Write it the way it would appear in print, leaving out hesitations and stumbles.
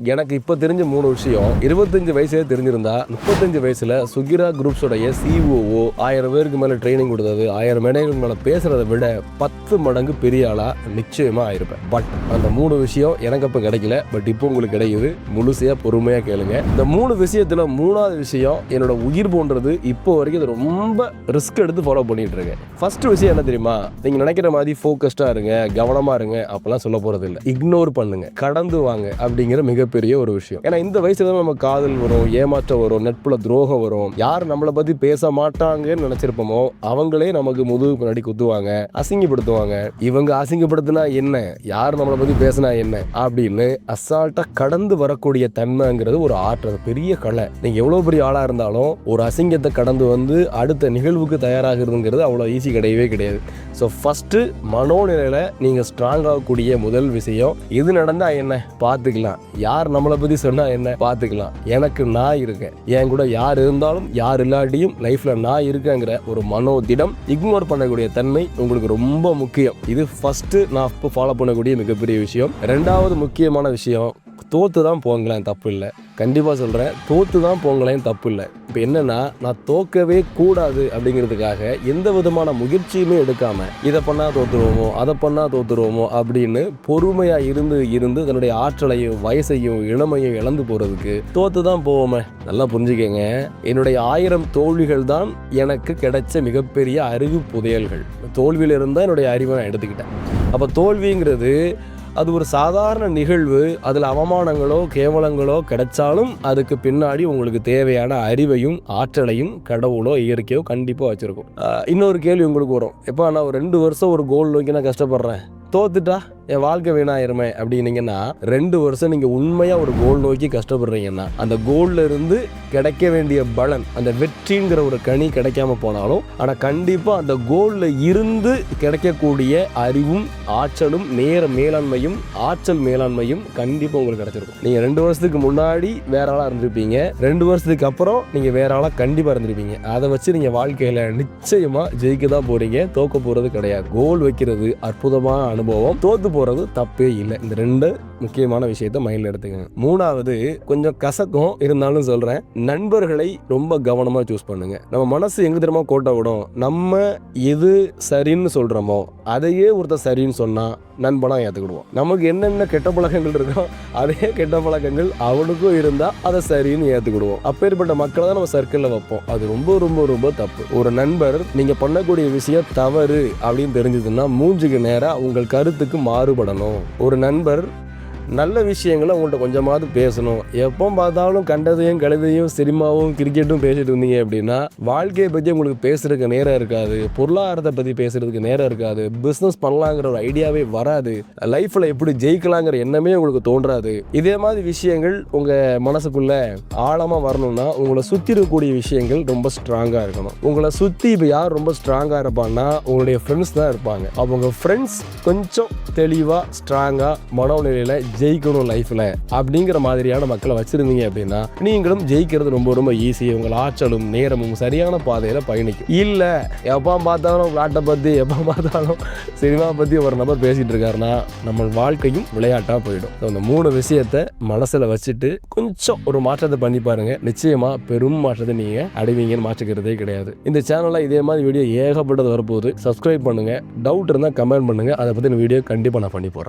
எனக்கு இப்போ தெரிஞ்ச 3 விஷயம் 25 வயசுல தெரிஞ்சிருந்தா 35 வயசுல சுகிரா குரூப்ஸோடைய சிஓஓ 1000 பேருக்கு மேலே ட்ரைனிங் கொடுத்தது 1000 மேடைகளுக்கு மேலே பேசுறதை விட 10 மடங்கு பெரிய ஆளா நிச்சயமா ஆயிருப்பேன். பட் அந்த 3 விஷயம் எனக்கு அப்போ கிடைக்கல. பட் இப்போ உங்களுக்கு கிடைக்குது. முழுசையா பொறுமையா கேளுங்க. இந்த 3 விஷயத்துல 3வது விஷயம் என்னோட உயிர் போன்றது. இப்போ வரைக்கும் இது ரொம்ப ரிஸ்க் எடுத்து ஃபாலோ பண்ணிட்டு இருக்கேன். ஃபர்ஸ்ட் விஷயம் என்ன தெரியுமா? நீங்க நினைக்கிற மாதிரி ஃபோக்கஸ்டா இருங்க, கவனமா இருங்க அப்பெல்லாம் சொல்ல போறது இல்லை. இக்னோர் பண்ணுங்க, கடந்து வாங்க அப்படிங்கிற மிகப்பெரிய ஒரு விஷயம். ஏன்னா இந்த வயசுல நம்ம காதல் வரும், ஏமாற்றம் வரும், நட்புல துரோகம் வரும். யார் நம்மளை பத்தி பேச மாட்டாங்கன்னு நினைச்சிருப்போமோ அவங்களே நமக்கு முதுகு பின்னாடி குத்துவாங்க, அசிங்கப்படுத்துவாங்க. இவங்க அசிங்கப்படுத்தினா என்ன, யார் நம்மளை பத்தி பேசினா என்ன அப்படின்னு அசால்ட்டா கடந்து வரக்கூடிய தன்மைங்கிறது ஒரு ஆற்றல், பெரிய கலை. நீங்க எவ்வளவு பெரிய ஆளா இருந்தாலும் ஒரு அசிங்கத்தை கடந்து வந்து அடுத்த நிகழ்வுக்கு தயாராகிறதுங்கிறது அவ்வளவு ஈஸி கிடையவே கிடையாது. ஸோ ஃபர்ஸ்ட் மனோநிலையில நீங்க ஸ்ட்ராங் ஆகக்கூடிய முதல் விஷயம், இது நடந்தா என்ன பார்த்துக்கலாம், யார் நம்மளை பத்தி சொன்னா என்ன பார்த்துக்கலாம், எனக்கு நான் இருக்கேன், என் கூட யார் இருந்தாலும் யார் இல்லாட்டியும் லைஃப்ல நான் இருக்கேங்கிற ஒரு மனோதிடம், இக்னோர் பண்ணக்கூடிய தன்மை உங்களுக்கு ரொம்ப முக்கியம். இது ஃபர்ஸ்ட் நான் இப்போ ஃபாலோ பண்ணக்கூடிய மிகப்பெரிய விஷயம். 2வது முக்கியமான விஷயம், தோத்து தான் போங்களேன் தப்பு இல்லை. கண்டிப்பாக சொல்கிறேன், தோத்து தான் போங்களேன் தப்பு இல்லை. இப்போ என்னென்னா, நான் தோக்கவே கூடாது அப்படிங்கிறதுக்காக எந்த விதமான முயற்சியுமே எடுக்காமல் இதை பண்ணால் தோற்றுருவோமோ அதை பண்ணால் தோற்றுருவோமோ அப்படின்னு பொறுமையாக இருந்து தன்னுடைய ஆற்றலையும் வயசையும் இளமையும் இழந்து போகிறதுக்கு தோத்து தான் போவோமே. நல்லா புரிஞ்சுக்கங்க, என்னுடைய 1000 தோல்விகள் தான் எனக்கு கிடைச்ச மிகப்பெரிய அறிவு புதையல்கள். தோல்வியில் இருந்தால் என்னுடைய அறிவை நான் எடுத்துக்கிட்டேன். அப்போ தோல்விங்கிறது அது ஒரு சாதாரண நிகழ்வு. அதில் அவமானங்களோ கேவலங்களோ கிடைச்சாலும் அதுக்கு பின்னாடி உங்களுக்கு தேவையான அறிவையும் ஆற்றலையும் கடவுளோ இயற்கையோ கண்டிப்பாக வச்சுருக்கும். இன்னொரு கேள்வி உங்களுக்கு வரும், எப்போ நான் ஒரு 2 வருஷம் ஒரு கோல் நோக்கி நான் கஷ்டப்படுறேன், தோத்துட்டா என் வாழ்க்கை வீணாயிருமே அப்படின்னீங்கன்னா, 2 வருஷம் நீங்கள் உண்மையாக ஒரு கோல் நோக்கி கஷ்டப்படுறீங்கன்னா அந்த கோல்ல இருந்து கிடைக்க வேண்டிய பலன், அந்த வெற்றிங்கிற ஒரு கனி கிடைக்காம போனாலும் ஆனால் கண்டிப்பாக அந்த கோல்ல இருந்து கிடைக்கக்கூடிய அறிவும் ஆற்றலும் நேர மேலாண்மையும் ஆற்றல் மேலாண்மையும் கண்டிப்பாக உங்களுக்கு கிடைச்சிருக்கும். நீங்கள் 2 வருஷத்துக்கு முன்னாடி வேற ஆளாக இருந்திருப்பீங்க, 2 வருஷத்துக்கு அப்புறம் நீங்கள் வேற ஆளாக கண்டிப்பாக இருந்திருப்பீங்க. அதை வச்சு நீங்கள் வாழ்க்கையில் நிச்சயமாக ஜெயிக்க தான் போறீங்க, தோக்க போகிறது கிடையாது. கோல் வைக்கிறது அற்புதமான அனுபவம், தோத்து போறது தப்பே இல்லை. இந்த 2 முக்கியமான விஷயத்தை மைண்ட்ல எடுத்துக்கங்க. 3வது கொஞ்சம் கசக்கும், இருந்தாலும் சொல்றேன், நண்பர்களை ரொம்ப கவனமா சூஸ் பண்ணுங்க. நம்ம மனசு எங்க தெரியுமா கோட்டை விடும், நம்ம எது சரின்னு சொல்றோமோ அதையே ஒருத்தர் சரின்னு சொன்னா நண்பனா ஏற்றுக்கிடுவோம். நமக்கு என்னென்ன கெட்ட பழக்கங்கள் இருக்கோ அதே கெட்ட பழக்கங்கள் அவனுக்கும் இருந்தா அதை சரின்னு ஏற்றுக்கிடுவோம். அப்பேற்பட்ட மக்களை தான் நம்ம சர்க்கிளில் வைப்போம். அது ரொம்ப ரொம்ப ரொம்ப தப்பு. ஒரு நண்பர் நீங்க பண்ணக்கூடிய விஷயம் தவறு அப்படின்னு தெரிஞ்சதுன்னா மூஞ்சுக்கு நேரா உங்கள் கருத்துக்கு மாறுபடணும். ஒரு நண்பர் நல்ல விஷயங்களை உங்கள்கிட்ட கொஞ்சமாவது பேசணும். எப்போ பார்த்தாலும் கண்டதையும் கழுதையும் சினிமாவும் கிரிக்கெட்டும் பேசிட்டு இருந்தீங்க அப்படின்னா வாழ்க்கையை பற்றி உங்களுக்கு பேசுறதுக்கு நேரம் இருக்காது, பொருளாதாரத்தை பற்றி பேசுறதுக்கு நேரம் இருக்காது, பிஸ்னஸ் பண்ணலாங்கிற ஒரு ஐடியாவே வராது, லைஃப்பில் எப்படி ஜெயிக்கலாங்கிற எண்ணமே உங்களுக்கு தோன்றாது. இதே மாதிரி விஷயங்கள் உங்கள் மனசுக்குள்ள ஆழமாக வரணும்னா உங்களை சுற்றி இருக்கக்கூடிய விஷயங்கள் ரொம்ப ஸ்ட்ராங்காக இருக்கணும். உங்களை சுற்றி இப்போ யார் ரொம்ப ஸ்ட்ராங்காக இருப்பான்னா உங்களுடைய ஃப்ரெண்ட்ஸ் தான் இருப்பாங்க. அவங்க ஃப்ரெண்ட்ஸ் கொஞ்சம் தெளிவாக ஸ்ட்ராங்காக மனோநிலையில் ஜெயிக்கணும் லைஃப்ல அப்படிங்கிற மாதிரியான மக்களை வச்சிருந்தீங்க அப்படின்னா நீங்களும் ஜெயிக்கிறது ரொம்ப ரொம்ப ஈஸி. உங்கள் ஆற்றலும் நேரமும் சரியான பாதையில பயணிக்கும். இல்ல எப்போ பார்த்தாலும் விளையாட்டை பத்தி எப்போ பார்த்தாலும் சினிமா பத்தி ஒரு நபர் பேசிட்டு இருக்காருன்னா நம்ம வாழ்க்கையும் விளையாட்டா போயிடும். இந்த 3 விஷயத்தை மனசுல வச்சுட்டு கொஞ்சம் ஒரு மாற்றத்தை பண்ணி பாருங்க, நிச்சயமா பெரும் மாற்றத்தை நீங்க அடைவீங்கன்னு மாற்றுக்கிறதே கிடையாது. இந்த சேனல்ல இதே மாதிரி வீடியோ ஏகப்பட்டது வரப்போகுது. சப்ஸ்கிரைப் பண்ணுங்க, டவுட் இருந்தா கமெண்ட் பண்ணுங்க, அதை பத்தி வீடியோ கண்டிப்பா நான் பண்ணி போடுறேன்.